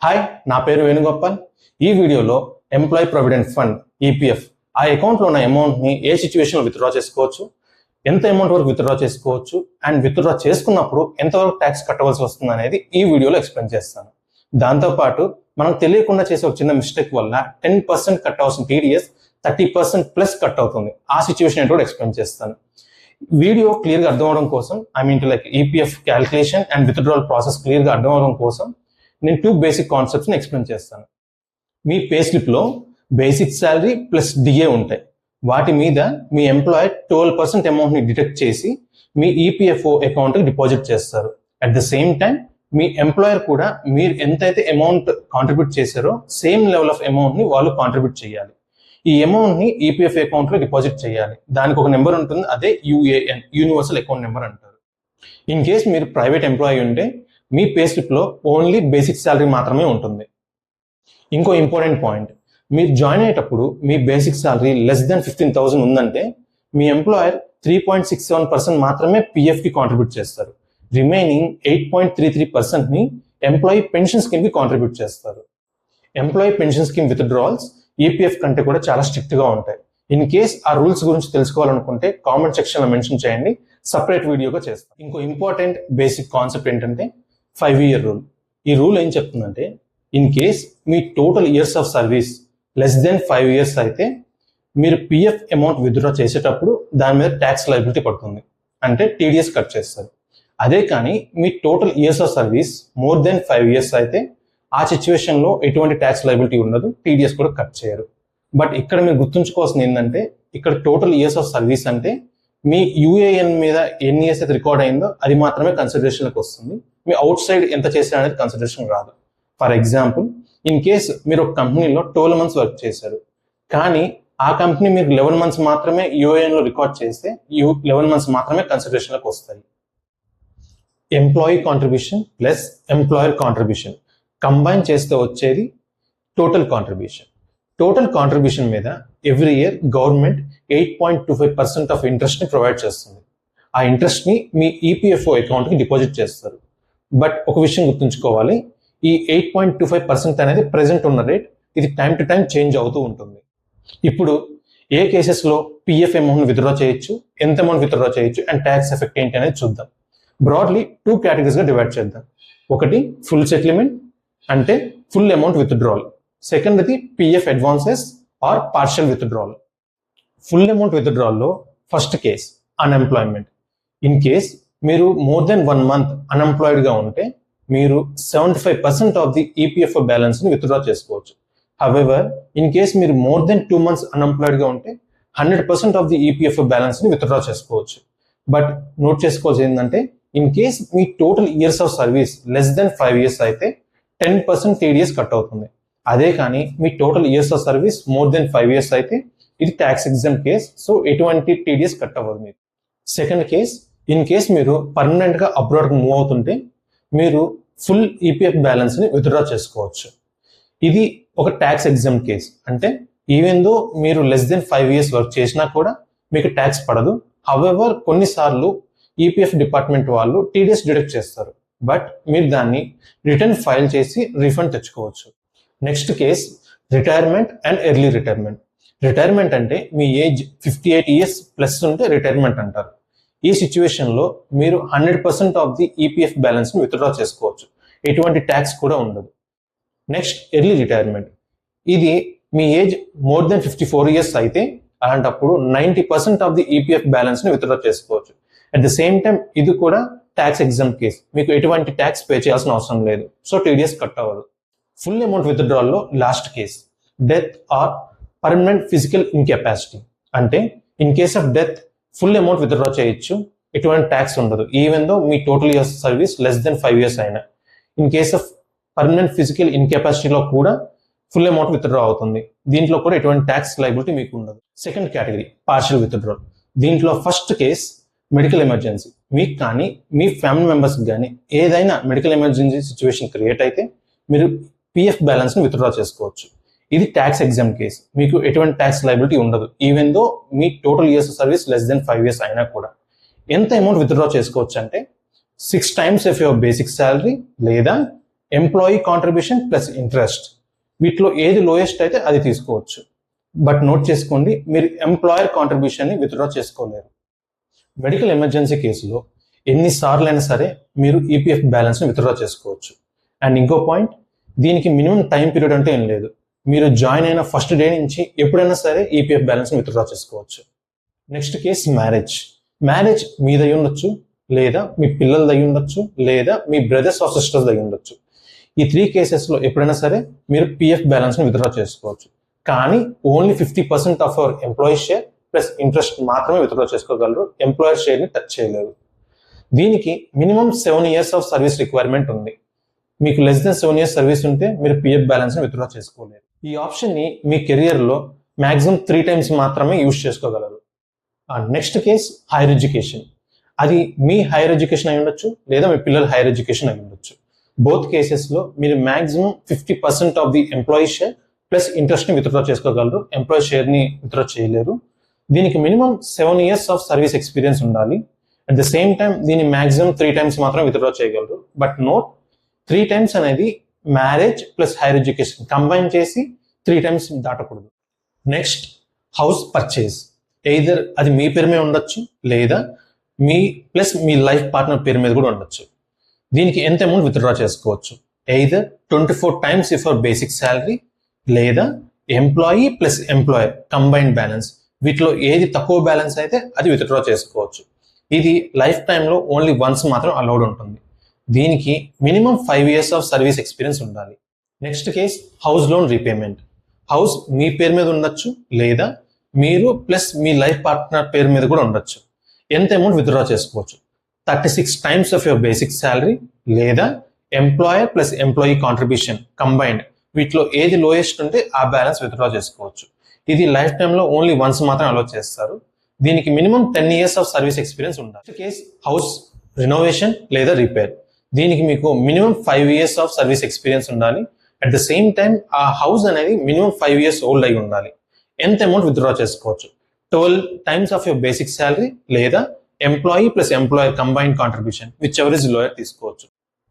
Hi, నా పేరు వేణుగోపాల్. ఈ వీడియోలో ఎంప్లాయీ ప్రొవిడెంట్ ఫండ్ ఈపీఎఫ్ ఆ అకౌంట్లో ఉన్న అమౌంట్ని ఏ సిచ్యువేషన్లో విత్డ్రా చేసుకోవచ్చు, ఎంత అమౌంట్ వరకు విత్డ్రా చేసుకోవచ్చు, అండ్ విత్డ్రా చేసుకున్నప్పుడు ఎంతవరకు ట్యాక్స్ కట్టవలసి వస్తుంది అనేది ఈ వీడియోలో ఎక్స్ప్లెయిన్ చేస్తాను. దాంతోపాటు మనం తెలియకుండా చేసే ఒక చిన్న మిస్టేక్ వల్ల 10% కట్ అవ్వాల్సిన టీడీఎస్ 30% ప్లస్ కట్ అవుతుంది. ఆ సిచ్యువేషన్ ఏంటో ఎక్స్ప్లెయిన్ చేస్తాను. వీడియో క్లియర్గా అర్థం అవడం కోసం, EPF calculation and withdrawal process క్లియర్గా అర్థం అవడం కోసం నేను 2 బేసిక్ కాన్సెప్ట్స్ని ఎక్స్ప్లెయిన్ చేస్తాను. మీ పే స్లిప్లో బేసిక్ శాలరీ ప్లస్ డిఏ ఉంటాయి. వాటి మీద మీ ఎంప్లాయర్ 12% అమౌంట్ని డిడక్ట్ చేసి మీ ఈపీఎఫ్ఓ అకౌంట్కి డిపాజిట్ చేస్తారు. అట్ ద సేమ్ టైం మీ ఎంప్లాయర్ కూడా మీరు ఎంతైతే అమౌంట్ కాంట్రిబ్యూట్ చేశారో సేమ్ లెవెల్ ఆఫ్ అమౌంట్ని వాళ్ళు కాంట్రిబ్యూట్ చేయాలి. ఈ అమౌంట్ని ఈపీఎఫ్ అకౌంట్లో డిపాజిట్ చేయాలి. దానికి ఒక నెంబర్ ఉంటుంది, అదే యూఏఎన్, యూనివర్సల్ అకౌంట్ నెంబర్ అంటారు. ఇన్ కేస్ మీరు ప్రైవేట్ ఎంప్లాయీ ఉంటే మీ పే స్లిప్లో ఓన్లీ బేసిక్ శాలరీ మాత్రమే ఉంటుంది. ఇంకో ఇంపార్టెంట్ పాయింట్, మీరు జాయిన్ అయ్యేటప్పుడు మీ బేసిక్ శాలరీ లెస్ దెన్ 15,000 ఉందంటే మీ ఎంప్లాయర్ 3.67% మాత్రమే పిఎఫ్కి కాంట్రిబ్యూట్ చేస్తారు. రిమైనింగ్ 8.33%ని ఎంప్లాయీ పెన్షన్ స్కీమ్కి కాంట్రిబ్యూట్ చేస్తారు. Employee pension scheme withdrawals EPF కంటే కూడా చాలా స్ట్రిక్ట్గా ఉంటాయి. ఇన్ కేస్ ఆ రూల్స్ గురించి తెలుసుకోవాలనుకుంటే కామెంట్ సెక్షన్లో మెన్షన్ చేయండి, సపరేట్ వీడియోగా చేస్తాం. ఇంకో ఇంపార్టెంట్ బేసిక్ కాన్సెప్ట్ ఏంటంటే 5-year రూల్. ఈ రూల్ ఏం చెప్తుందంటే, ఇన్ కేస్ మీ total years of service less than 5 years అయితే మీరు పిఎఫ్ అమౌంట్ విత్డ్రా చేసేటప్పుడు దాని మీద ట్యాక్స్ లయబిలిటీ పడుతుంది, అంటే టీడీఎస్ కట్ చేస్తారు. అదే కానీ మీ total years of service more than 5 years అయితే ఆ సిచ్యువేషన్లో ఎటువంటి ట్యాక్స్ లయబిలిటీ ఉండదు, టీడీఎస్ కూడా కట్ చేయరు. బట్ ఇక్కడ మీరు గుర్తుంచుకోవాల్సింది ఏంటంటే, ఇక్కడ టోటల్ ఇయర్స్ ఆఫ్ సర్వీస్ అంటే మీ యూఏఎన్ మీద ఎన్ని ఇయర్స్ అయితే రికార్డ్ అయిందో అది మాత్రమే కన్సిడరేషన్లోకి వస్తుంది. మీ అవుట్ సైడ్ ఎంత చేశారు అనేది కన్సిడరేషన్ రాదు. ఫర్ ఎగ్జాంపుల్, ఇన్ కేస్ మీరు ఒక కంపెనీలో 12 months వర్క్ చేశారు, కానీ ఆ కంపెనీ మీరు 11 months మాత్రమే యూఏఎన్లో రికార్డ్ చేస్తే 11 months మాత్రమే కన్సిడరేషన్లోకి వస్తాయి. Employee contribution plus employer contribution combine చేస్తే వచ్చేది టోటల్ కాంట్రిబ్యూషన్. టోటల్ కాంట్రిబ్యూషన్ మీద ఎవ్రీ ఇయర్ గవర్నమెంట్ 8.25% ఆఫ్ ఇంట్రెస్ట్ని ప్రొవైడ్ చేస్తుంది. ఆ ఇంట్రెస్ట్ని మీ ఈపీఎఫ్ఓ అకౌంట్కి డిపాజిట్ చేస్తారు. బట్ ఒక విషయం గుర్తుంచుకోవాలి, ఈ 8.25% అనేది ప్రెసెంట్ ఉన్న రేట్, ఇది టైం టు టైం చేంజ్ అవుతూ ఉంటుంది. ఇప్పుడు ఏ కేసెస్లో పిఎఫ్ అమౌంట్ విత్డ్రా చేయొచ్చు, ఎంత అమౌంట్ విత్డ్రా చేయొచ్చు అండ్ ట్యాక్స్ ఎఫెక్ట్ ఏంటి అనేది చూద్దాం. బ్రాడ్లీ 2 categories డివైడ్ చేద్దాం. ఒకటి ఫుల్ సెటిల్మెంట్, అంటే ఫుల్ అమౌంట్ విత్డ్రావల్. సెకండ్ది PF advances or partial withdrawal. Full amount విత్డ్రావల్లో first case unemployment. In case మీరు మోర్ దెన్ 1 month అన్ఎంప్లాయిడ్గా ఉంటే మీరు 75% ఆఫ్ ది ఈపీఎఫ్ఓ బ్యాలెన్స్ని విత్డ్రా చేసుకోవచ్చు. హవెవర్, ఇన్ కేస్ మీరు మోర్ దెన్ 2 months అన్ఎంప్లాయిడ్గా ఉంటే 100% ఆఫ్ ది ఈపీఎఫ్ఓ బ్యాలెన్స్ని విత్డ్రా చేసుకోవచ్చు. బట్ నోట్ చేసుకోవాల్సి ఏంటంటే, ఇన్ కేస్ మీ total years of service less than 5 years అయితే 10% టీడీఎస్ కట్ అవుతుంది. అదే కానీ మీ total years of service more than 5 years అయితే ఇది ట్యాక్స్ ఎగ్జామ్ కేస్, సో ఎటువంటి టీడీఎస్ కట్ అవ్వదు మీకు. సెకండ్ కేస్, ఇన్ కేస్ మీరు పర్మనెంట్గా అబ్రాడ్కి మూవ్ అవుతుంటే మీరు ఫుల్ ఈపీఎఫ్ బ్యాలెన్స్ని విత్డ్రా చేసుకోవచ్చు. ఇది ఒక ట్యాక్స్ ఎగ్జామ్ కేస్, అంటే ఈవెన్ దో మీరు లెస్ దెన్ 5 years వర్క్ చేసినా కూడా మీకు ట్యాక్స్ పడదు. హవెవర్, కొన్నిసార్లు ఈపీఎఫ్ డిపార్ట్మెంట్ వాళ్ళు టీడీఎస్ డిడక్ట్ చేస్తారు, బట్ మీరు దాన్ని రిటర్న్ ఫైల్ చేసి రీఫండ్ తెచ్చుకోవచ్చు. Next case retirement and early retirement. Retirement అంటే మీ ఏజ్ 58 years ప్లస్ ఉంటే రిటైర్మెంట్ అంటారు. ఈ సిచ్యువేషన్లో మీరు 100% ఆఫ్ ది ఈపీఎఫ్ బ్యాలెన్స్ని విత్డ్రా చేసుకోవచ్చు, ఎటువంటి ట్యాక్స్ కూడా ఉండదు. Next early retirement. ఇది మీ ఏజ్ మోర్ దెన్ 54 years అయితే అలాంటప్పుడు 90% ఆఫ్ ది ఈపీఎఫ్ బ్యాలెన్స్ని విత్డ్రా చేసుకోవచ్చు. అట్ ద సేమ్ టైం ఇది కూడా ట్యాక్స్ ఎగ్జామ్ కేస్, మీకు ఎటువంటి ట్యాక్స్ పే చేయాల్సిన అవసరం లేదు, సో టీడీఎస్ కట్ అవ్వదు. ఫుల్ అమౌంట్ విత్డ్రాల్లో last case death or permanent physical incapacity. అంటే in case of death full amount withdraw చేయొచ్చు, ఎటువంటి ట్యాక్స్ ఉండదు, ఈవెన్ దో మీ total years service less than 5 years అయినా. In case of permanent physical ఇన్కెపాసిటీలో కూడా ఫుల్ అమౌంట్ విత్డ్రా అవుతుంది, దీంట్లో కూడా ఎటువంటి ట్యాక్స్ లయబిలిటీ మీకు ఉండదు. Second category partial withdrawal. దీంట్లో ఫస్ట్ కేస్ మెడికల్ ఎమర్జెన్సీ. మీకు కానీ మీ ఫ్యామిలీ మెంబర్స్కి కానీ ఏదైనా మెడికల్ ఎమర్జెన్సీ సిచ్యువేషన్ క్రియేట్ అయితే మీరు పిఎఫ్ బ్యాలెన్స్ని విత్డ్రా చేసుకోవచ్చు. ఇది ట్యాక్స్ ఎగ్జామ్ కేస్, మీకు ఎటువంటి ట్యాక్స్ లయబిలిటీ ఉండదు, ఈవెన్ దో మీ total years service less than 5 years అయినా కూడా. ఎంత అమౌంట్ విత్డ్రా చేసుకోవచ్చు అంటే 6 times of your basic salary లేదా ఎంప్లాయీ కాంట్రిబ్యూషన్ ప్లస్ ఇంట్రెస్ట్. వీటిలో ఏది లోయెస్ట్ అయితే అది తీసుకోవచ్చు. బట్ నోట్ చేసుకోండి, మీరు ఎంప్లాయర్ కాంట్రిబ్యూషన్ని విత్డ్రా చేసుకోలేరు. మెడికల్ ఎమర్జెన్సీ కేసులో ఎన్నిసార్లు అయినా సరే మీరు ఈపీఎఫ్ బ్యాలెన్స్ని విత్డ్రా చేసుకోవచ్చు. అండ్ ఇంకో పాయింట్, దీనికి మినిమం టైం పీరియడ్ అంటే ఏం లేదు. మీరు జాయిన్ అయిన ఫస్ట్ డే నుంచి ఎప్పుడైనా సరే ఈపీఎఫ్ బ్యాలెన్స్ని విత్డ్రా చేసుకోవచ్చు. Next case marriage. మ్యారేజ్ మీదై ఉండొచ్చు, లేదా మీ పిల్లలది అయి ఉండొచ్చు, లేదా మీ బ్రదర్స్ ఆర్ సిస్టర్స్ అయి ఉండొచ్చు. ఈ 3 కేసెస్లో ఎప్పుడైనా సరే మీరు పిఎఫ్ బ్యాలెన్స్ని విత్డ్రా చేసుకోవచ్చు. కానీ only 50% of our employee share plus interest మాత్రమే విత్డ్రా చేసుకోగలరు. ఎంప్లాయర్ షేర్ని టచ్ చేయలేరు. దీనికి minimum 7 years of service requirement ఉంది. మీకు లెస్ దెన్ 7 years సర్వీస్ ఉంటే మీరు పిఎఫ్ బ్యాలెన్స్ని విత్డ్రా చేసుకోలేరు. ఈ ఆప్షన్ని మీ కెరియర్లో మ్యాక్సిమం 3 times మాత్రమే యూజ్ చేసుకోగలరు. Next case higher education. అది మీ హైయర్ ఎడ్యుకేషన్ అయి ఉండొచ్చు, లేదా మీ పిల్లల హైయర్ ఎడ్యుకేషన్ అయి ఉండొచ్చు. బోత్ కేసెస్లో మీరు maximum 50% of the employee share plus ఇంట్రెస్ట్ని విత్డ్రా చేసుకోగలరు. ఎంప్లాయీ షేర్ని విత్డ్రా చేయలేరు. దీనికి minimum 7 years of service experience ఉండాలి. అట్ ద సేమ్ టైం దీన్ని మ్యాక్సిమం 3 times మాత్రం విత్డ్రా చేయగలరు. బట్ నోట్, 3 times అనేది marriage plus higher education combine చేసి 3 times దాటకూడదు. Next, house purchase. ఎయిదర్ అది మీ పేరు మీద ఉండొచ్చు, లేదా మీ ప్లస్ మీ లైఫ్ పార్ట్నర్ పేరు మీద కూడా ఉండొచ్చు. దీనికి ఎంత అమౌంట్ విత్డ్రా చేసుకోవచ్చు? Either 24 times your basic salary, లేదా employee plus employer combined balance. వీటిలో ఏది తక్కువ బ్యాలెన్స్ అయితే అది విత్డ్రా చేసుకోవచ్చు. ఇది లైఫ్ టైంలో ఓన్లీ వన్స్ మాత్రం అలౌడ్ ఉంటుంది. దీనికి minimum 5 years of service experience ఉండాలి. Next case house loan repayment. House మీ పేరు మీద ఉండొచ్చు, లేదా మీరు ప్లస్ మీ లైఫ్ పార్ట్నర్ పేరు మీద కూడా ఉండొచ్చు. ఎంత అమౌంట్ విత్డ్రా చేసుకోవచ్చు? 36 times of your basic salary, లేదా employer plus employee contribution combined. వీటిలో ఏది లోయెస్ట్ ఉంటే ఆ బ్యాలెన్స్ విత్డ్రా చేసుకోవచ్చు. ఇది లైఫ్ టైంలో ఓన్లీ వన్స్ మాత్రం అలౌ చేస్తారు. దీనికి minimum 10 years of service experience ఉండాలి. నెక్స్ట్ కేస్ హౌస్ రినోవేషన్ లేదా రిపేర్. దీనికి మీకు minimum 5 years of service experience ఉండాలి. అట్ ద సేమ్ టైం ఆ హౌస్ అనేది మినిమం 5 years ఓల్డ్ అయి ఉండాలి. ఎంత అమౌంట్ విత్డ్రా చేసుకోవచ్చు? 12 times of your basic salary, లేదా employee plus employer combined contribution, whichever is lower తీసుకోవచ్చు.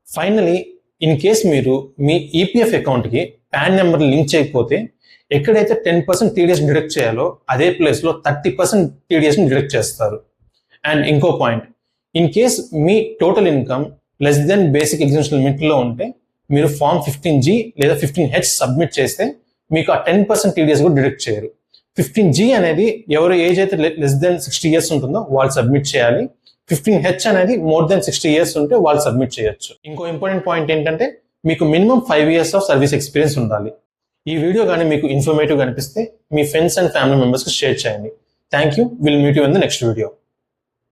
ఫైనలీ, ఇన్ కేస్ మీరు మీ ఈపీఎఫ్ అకౌంట్కి పాన్ నెంబర్ లింక్ చేయకపోతే ఎక్కడైతే 10% టీడీఎస్ డిడక్ట్ చేయాలో అదే ప్లేస్లో 30% టీడీఎస్ని డిడక్ట్ చేస్తారు. అండ్ ఇంకో పాయింట్, ఇన్ కేస్ మీ total income less than basic exemption లిమిట్లో ఉంటే మీరు ఫామ్ 15G లేదా 15H సబ్మిట్ చేస్తే మీకు ఆ 10% టీడీఎస్ కూడా డిడక్ట్ చేయరు. 15G అనేది ఎవరు ఏజ్ అయితే లెస్ దెన్ 60 years ఉంటుందో వాళ్ళు సబ్మిట్ చేయాలి. 15H అనేది మోర్ దెన్ 60 years ఉంటే వాళ్ళు సబ్మిట్ చేయొచ్చు. ఇంకో ఇంపార్టెంట్ పాయింట్ ఏంటంటే మీకు minimum 5 years of service experience ఉండాలి. ఈ వీడియో కానీ మీకు ఇన్ఫర్మేటివ్ అనిపిస్తే మీ ఫ్రెండ్స్ అండ్ ఫ్యామిలీ మెంబర్స్కి షేర్ చేయండి. Thank you. Will meet you in the next video.